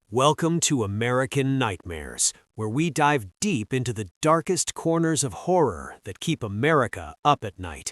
Welcome to American Nightmares, where we dive deep into the darkest corners of horror that keep America up at night.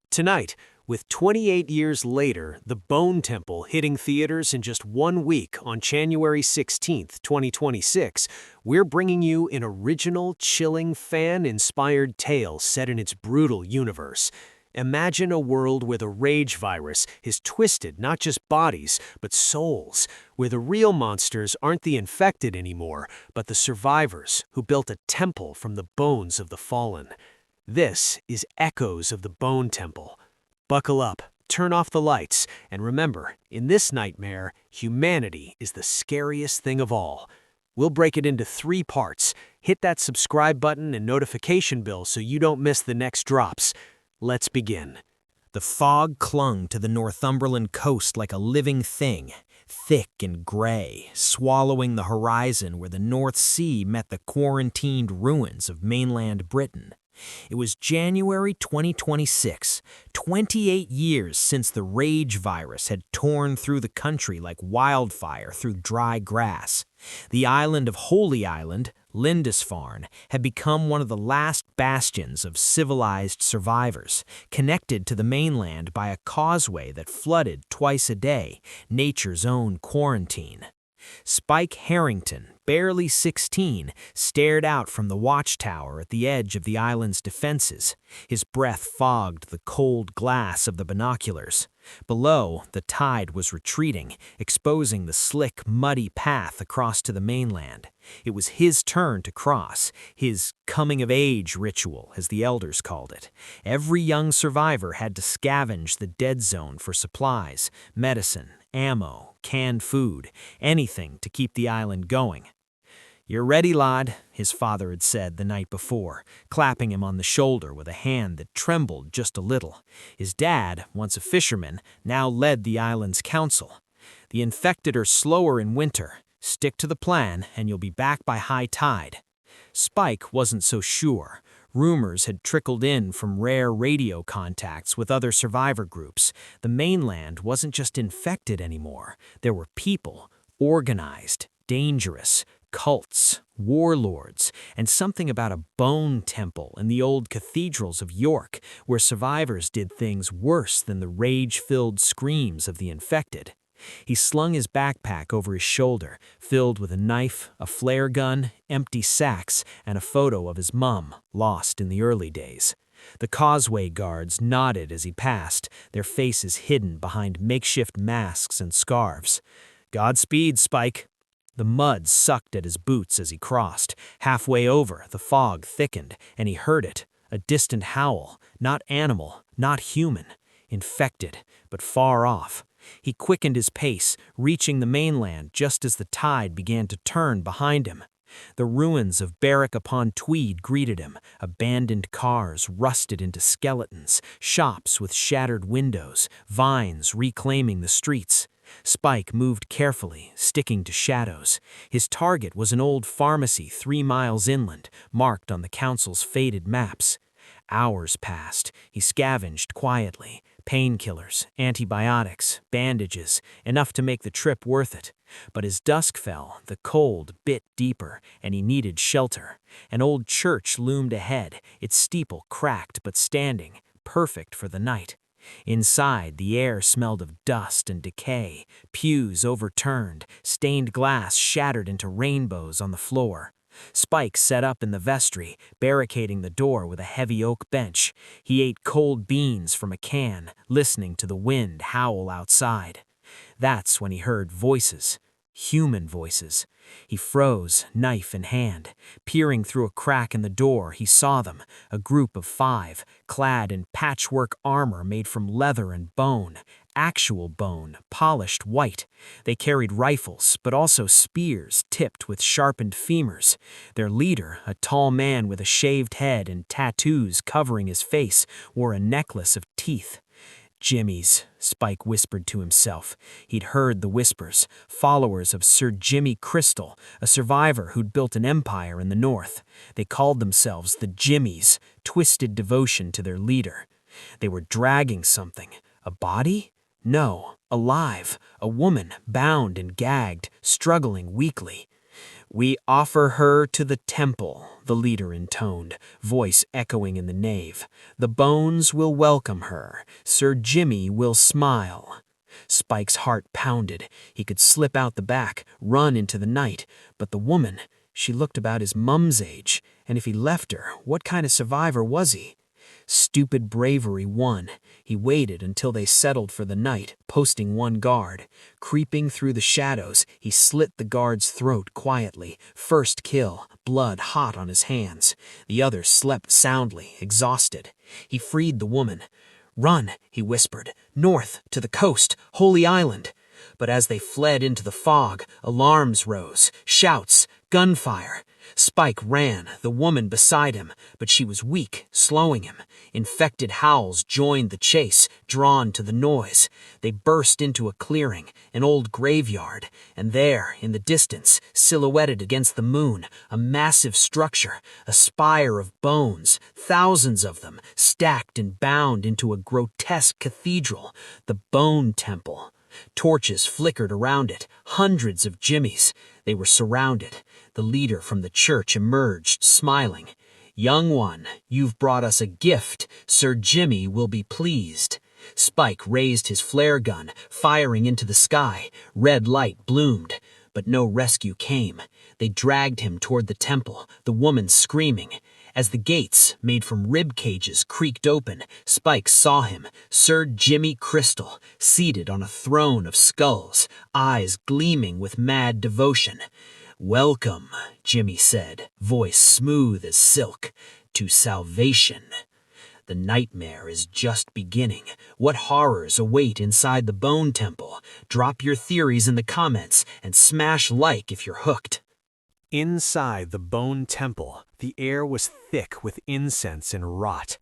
Tonight, with 28 years later, The Bone Temple hitting theaters in just 1 week on January 16, 2026, we're bringing you an original, chilling, fan-inspired tale set in its brutal universe. Imagine a world where the rage virus has twisted not just bodies, but souls, where the real monsters aren't the infected anymore, but the survivors who built a temple from the bones of the fallen. This is Echoes of the Bone Temple. Buckle up, turn off the lights, and remember, in this nightmare, humanity is the scariest thing of all. We'll break it into 3 parts. Hit that subscribe button and notification bell so you don't miss the next drops. Let's begin. The fog clung to the Northumberland coast like a living thing, thick and gray, swallowing the horizon where the North Sea met the quarantined ruins of mainland Britain. It was January 2026, 28 years since the rage virus had torn through the country like wildfire through dry grass. The island of Holy Island, Lindisfarne, had become one of the last bastions of civilized survivors, connected to the mainland by a causeway that flooded twice a day, nature's own quarantine. Spike Harrington, barely 16, stared out from the watchtower at the edge of the island's defenses. His breath fogged the cold glass of the binoculars. Below, the tide was retreating, exposing the slick, muddy path across to the mainland. It was his turn to cross, his coming-of-age ritual, as the elders called it. Every young survivor had to scavenge the dead zone for supplies, medicine, ammo, canned food, anything to keep the island going. "You're ready, lad," his father had said the night before, clapping him on the shoulder with a hand that trembled just a little. His dad, once a fisherman, now led the island's council. "The infected are slower in winter. Stick to the plan, and you'll be back by high tide." Spike wasn't so sure. Rumors had trickled in from rare radio contacts with other survivor groups. The mainland wasn't just infected anymore. There were people, organized, dangerous, cults, warlords, and something about a bone temple in the old cathedrals of York, where survivors did things worse than the rage-filled screams of the infected. He slung his backpack over his shoulder, filled with a knife, a flare gun, empty sacks, and a photo of his mum, lost in the early days. The causeway guards nodded as he passed, their faces hidden behind makeshift masks and scarves. "Godspeed, Spike." The mud sucked at his boots as he crossed. Halfway over, the fog thickened, and he heard it, a distant howl, not animal, not human, infected, but far off. He quickened his pace, reaching the mainland just as the tide began to turn behind him. The ruins of Berwick-upon-Tweed greeted him, abandoned cars rusted into skeletons, shops with shattered windows, vines reclaiming the streets. Spike moved carefully, sticking to shadows. His target was an old pharmacy 3 miles inland, marked on the council's faded maps. Hours passed. He scavenged quietly. Painkillers, antibiotics, bandages, enough to make the trip worth it. But as dusk fell, the cold bit deeper, and he needed shelter. An old church loomed ahead, its steeple cracked but standing, perfect for the night. Inside, the air smelled of dust and decay, pews overturned, stained glass shattered into rainbows on the floor. Spike set up in the vestry, barricading the door with a heavy oak bench. He ate cold beans from a can, listening to the wind howl outside. That's when he heard voices. Human voices. He froze, knife in hand. Peering through a crack in the door, he saw them, a group of 5, clad in patchwork armor made from leather and bone. Actual bone, polished white. They carried rifles, but also spears tipped with sharpened femurs. Their leader, a tall man with a shaved head and tattoos covering his face, wore a necklace of teeth. "Jimmies," Spike whispered to himself. He'd heard the whispers, followers of Sir Jimmy Crystal, a survivor who'd built an empire in the north. They called themselves the Jimmies, twisted devotion to their leader. They were dragging something. A body? No, alive, a woman bound and gagged, struggling weakly. "We offer her to the temple," the leader intoned, voice echoing in the nave. "The bones will welcome her. Sir Jimmy will smile." Spike's heart pounded. He could slip out the back, run into the night, but the woman, she looked about his mum's age, and if he left her, what kind of survivor was he? Stupid bravery won. He waited until they settled for the night, posting one guard. Creeping through the shadows, he slit the guard's throat quietly. First kill, blood hot on his hands. The other slept soundly, exhausted. He freed the woman. "Run," he whispered, "north, to the coast, Holy Island." But as they fled into the fog, alarms rose, shouts, gunfire. Spike ran, the woman beside him, but she was weak, slowing him. Infected howls joined the chase, drawn to the noise. They burst into a clearing, an old graveyard, and there, in the distance, silhouetted against the moon, a massive structure, a spire of bones, thousands of them, stacked and bound into a grotesque cathedral, the Bone Temple. Torches flickered around it, hundreds of Jimmies. They were surrounded. The leader from the church emerged, smiling. "Young one, you've brought us a gift. Sir Jimmy will be pleased." Spike raised his flare gun, firing into the sky. Red light bloomed, but no rescue came. They dragged him toward the temple, the woman screaming. As the gates, made from rib cages, creaked open, Spike saw him, Sir Jimmy Crystal, seated on a throne of skulls, eyes gleaming with mad devotion. "Welcome," Jimmy said, voice smooth as silk, "to salvation. The nightmare is just beginning. What horrors await inside the Bone Temple? Drop your theories in the comments and smash like if you're hooked." Inside the Bone Temple, the air was thick with incense and rot.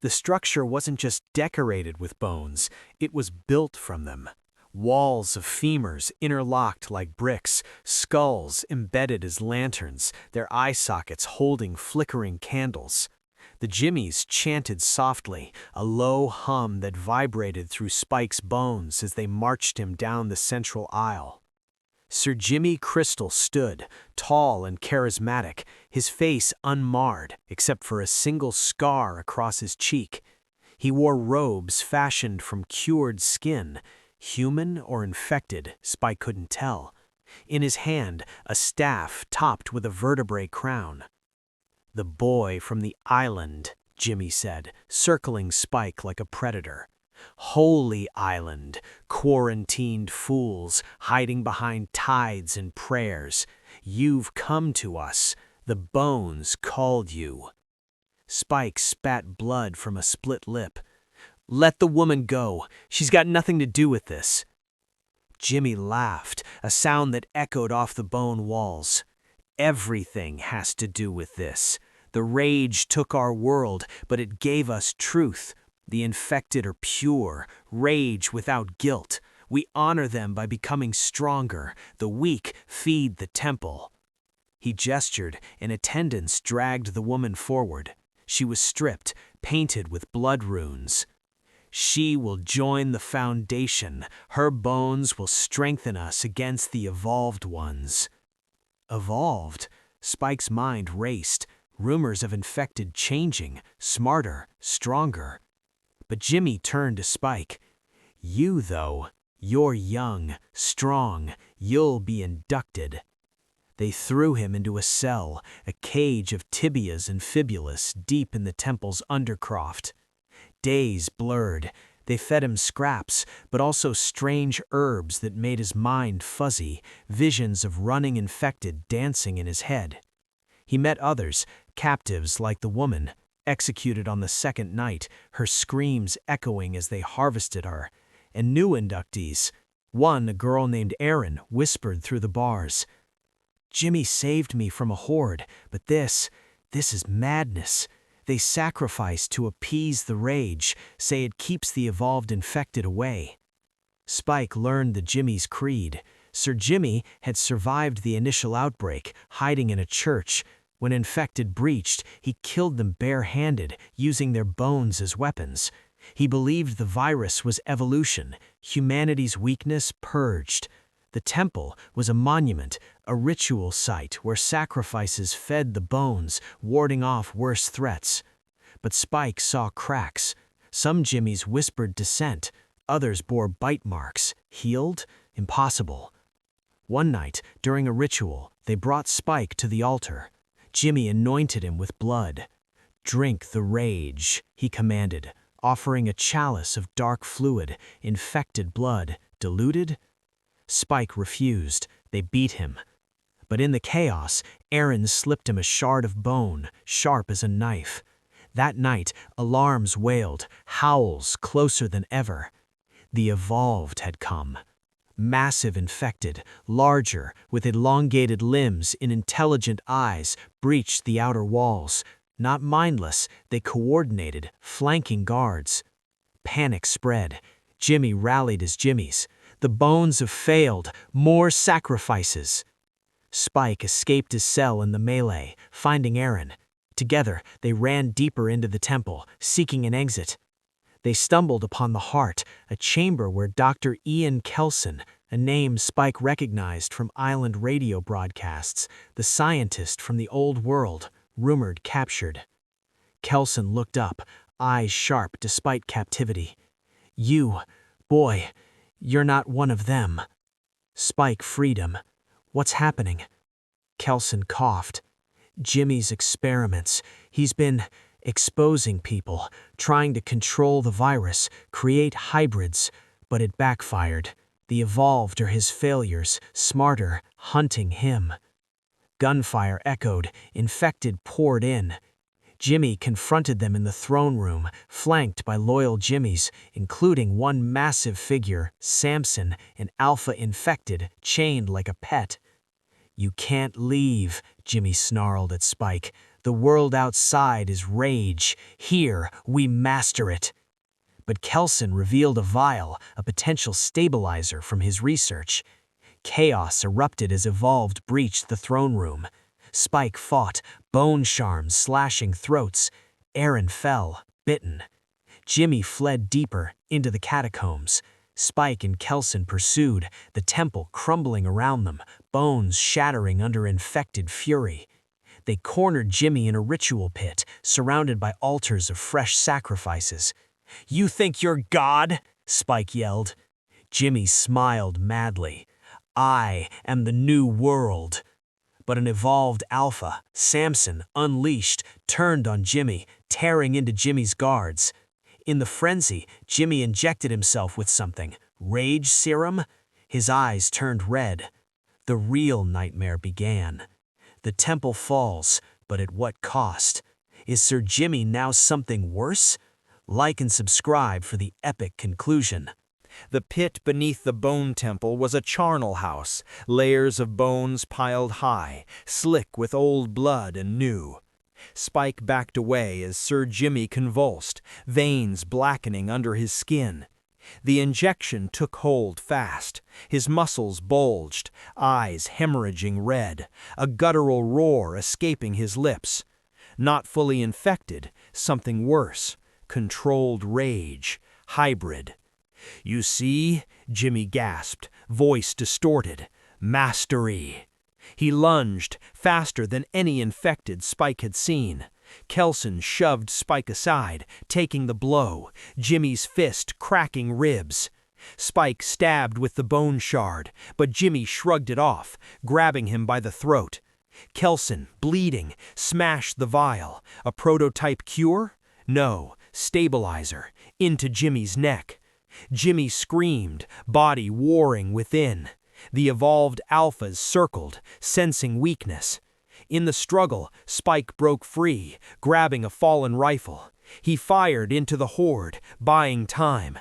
The structure wasn't just decorated with bones, it was built from them. Walls of femurs interlocked like bricks, skulls embedded as lanterns, their eye sockets holding flickering candles. The Jimmies chanted softly, a low hum that vibrated through Spike's bones as they marched him down the central aisle. Sir Jimmy Crystal stood, tall and charismatic, his face unmarred except for a single scar across his cheek. He wore robes fashioned from cured skin, human or infected, Spike couldn't tell. In his hand, a staff topped with a vertebrae crown. "The boy from the island," Jimmy said, circling Spike like a predator. "Holy Island, quarantined fools hiding behind tides and prayers. You've come to us. The bones called you." Spike spat blood from a split lip. "Let the woman go. She's got nothing to do with this." Jimmy laughed, a sound that echoed off the bone walls. "Everything has to do with this. The rage took our world, but it gave us truth. The infected are pure, rage without guilt. We honor them by becoming stronger. The weak feed the temple." He gestured, and attendants dragged the woman forward. She was stripped, painted with blood runes. "She will join the foundation. Her bones will strengthen us against the evolved ones." Evolved? Spike's mind raced. Rumors of infected changing, smarter, stronger. But Jimmy turned to Spike. "You, though, you're young, strong, you'll be inducted." They threw him into a cell, a cage of tibias and fibulas deep in the temple's undercroft. Days blurred. They fed him scraps, but also strange herbs that made his mind fuzzy, visions of running infected dancing in his head. He met others, captives like the woman, executed on the second night, her screams echoing as they harvested her, and new inductees. One, a girl named Erin, whispered through the bars, "Jimmy saved me from a horde, but this is madness. They sacrifice to appease the rage, say it keeps the evolved infected away." Spike learned the Jimmy's creed. Sir Jimmy had survived the initial outbreak, hiding in a church. When infected breached, he killed them bare-handed, using their bones as weapons. He believed the virus was evolution, humanity's weakness purged. The temple was a monument, a ritual site where sacrifices fed the bones, warding off worse threats. But Spike saw cracks. Some Jimmies whispered dissent, others bore bite marks. Healed? Impossible. One night, during a ritual, they brought Spike to the altar. Jimmy anointed him with blood. "Drink the rage," he commanded, offering a chalice of dark fluid, infected blood, diluted. Spike refused. They beat him. But in the chaos, Aaron slipped him a shard of bone, sharp as a knife. That night, alarms wailed, howls closer than ever. The evolved had come. Massive infected, larger, with elongated limbs and intelligent eyes, breached the outer walls. Not mindless, they coordinated, flanking guards. Panic spread. Jimmy rallied his Jimmies. The bones have failed. More sacrifices. Spike escaped his cell in the melee, finding Aaron. Together, they ran deeper into the temple, seeking an exit. They stumbled upon the heart, a chamber where Dr. Ian Kelson, a name Spike recognized from island radio broadcasts, the scientist from the old world, rumored captured. Kelson looked up, eyes sharp despite captivity. "You, boy, you're not one of them." Spike freed him. "What's happening?" Kelson coughed. "Jimmy's experiments. He's been exposing people, trying to control the virus, create hybrids, but it backfired. The evolved are his failures, smarter, hunting him." Gunfire echoed, infected poured in. Jimmy confronted them in the throne room, flanked by loyal Jimmies, including one massive figure, Samson, an alpha infected, chained like a pet. "You can't leave," Jimmy snarled at Spike. "The world outside is rage. Here, we master it." But Kelson revealed a vial, a potential stabilizer from his research. Chaos erupted as evolved breached the throne room. Spike fought, bone charms slashing throats. Aaron fell, bitten. Jimmy fled deeper, into the catacombs. Spike and Kelson pursued, the temple crumbling around them, bones shattering under infected fury. They cornered Jimmy in a ritual pit, surrounded by altars of fresh sacrifices. "You think you're God?" Spike yelled. Jimmy smiled madly. "I am the new world." But an evolved alpha, Samson, unleashed, turned on Jimmy, tearing into Jimmy's guards. In the frenzy, Jimmy injected himself with something. Rage serum? His eyes turned red. The real nightmare began. The temple falls, but at what cost? Is Sir Jimmy now something worse? Like and subscribe for the epic conclusion. The pit beneath the bone temple was a charnel house, layers of bones piled high, slick with old blood and new. Spike backed away as Sir Jimmy convulsed, veins blackening under his skin. The injection took hold fast. His muscles bulged, eyes hemorrhaging red, a guttural roar escaping his lips. Not fully infected, something worse. Controlled rage. Hybrid. "You see?" Jimmy gasped, voice distorted. "Mastery." He lunged, faster than any infected Spike had seen. Kelson shoved Spike aside, taking the blow, Jimmy's fist cracking ribs. Spike stabbed with the bone shard, but Jimmy shrugged it off, grabbing him by the throat. Kelson, bleeding, smashed the vial. A prototype cure? No, stabilizer, into Jimmy's neck. Jimmy screamed, body warring within. The evolved alphas circled, sensing weakness. In the struggle, Spike broke free, grabbing a fallen rifle. He fired into the horde, buying time.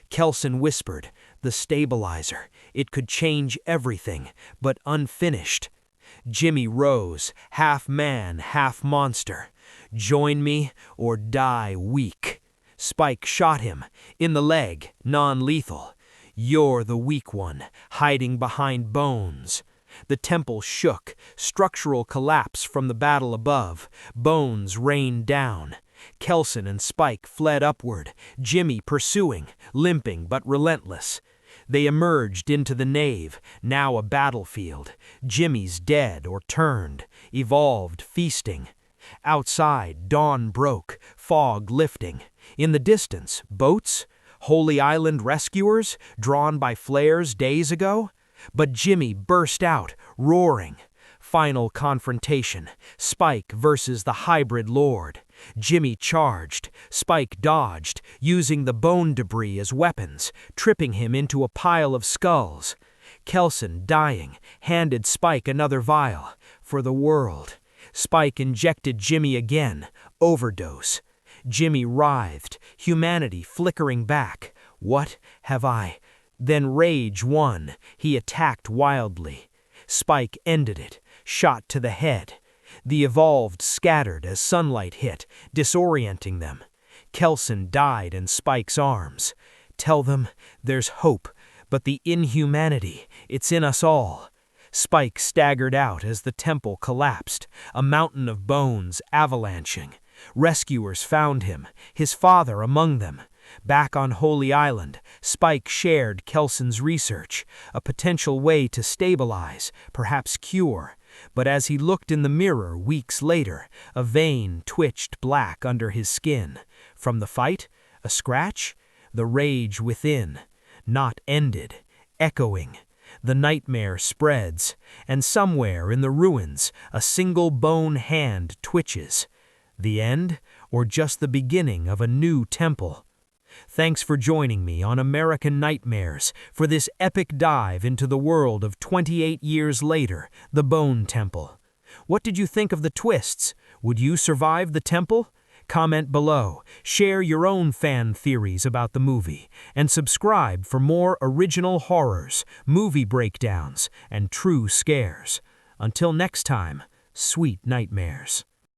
Kelson whispered, "The stabilizer. It could change everything, but unfinished." Jimmy rose, half man, half monster. "Join me or die weak." Spike shot him, in the leg, non-lethal. "You're the weak one, hiding behind bones." The temple shook, structural collapse from the battle above. Bones rained down. Kelson and Spike fled upward, Jimmy pursuing, limping but relentless. They emerged into the nave, now a battlefield. Jimmy's dead or turned, evolved, feasting. Outside, dawn broke, fog lifting. In the distance, boats? Holy Island rescuers, drawn by flares days ago? But Jimmy burst out, roaring. Final confrontation, Spike versus the hybrid lord. Jimmy charged, Spike dodged, using the bone debris as weapons, tripping him into a pile of skulls. Kelson, dying, handed Spike another vial. For the world. Spike injected Jimmy again, overdose. Jimmy writhed, humanity flickering back. What have I? Then rage won. He attacked wildly. Spike ended it, shot to the head. The evolved scattered as sunlight hit, disorienting them. Kelson died in Spike's arms. Tell them there's hope, but the inhumanity, it's in us all. Spike staggered out as the temple collapsed, a mountain of bones avalanching. Rescuers found him, his father among them. Back on Holy Island, Spike shared Kelson's research, a potential way to stabilize, perhaps cure. But as he looked in the mirror weeks later, a vein twitched black under his skin. From the fight? A scratch? The rage within. Not ended. Echoing. The nightmare spreads, and somewhere in the ruins, a single bone hand twitches. The end, or just the beginning of a new temple? Thanks for joining me on American Nightmares for this epic dive into the world of 28 years later, the Bone Temple. What did you think of the twists? Would you survive the temple? Comment below, share your own fan theories about the movie, and subscribe for more original horrors, movie breakdowns, and true scares. Until next time, sweet nightmares.